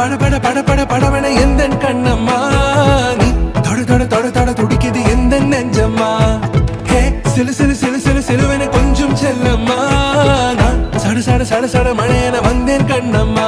பட பட பட பட படவன எந்த கண்ணம்மா நீ தொட தொட தொட தொட துடிக்குது எந்த நெஞ்சம்மா ஹே சிலு சிலு சிலு சிலு சிலுவன கொஞ்சம் செல்லம்மா நான் சட சட சட சட மழையன வந்தேன் கண்ணம்மா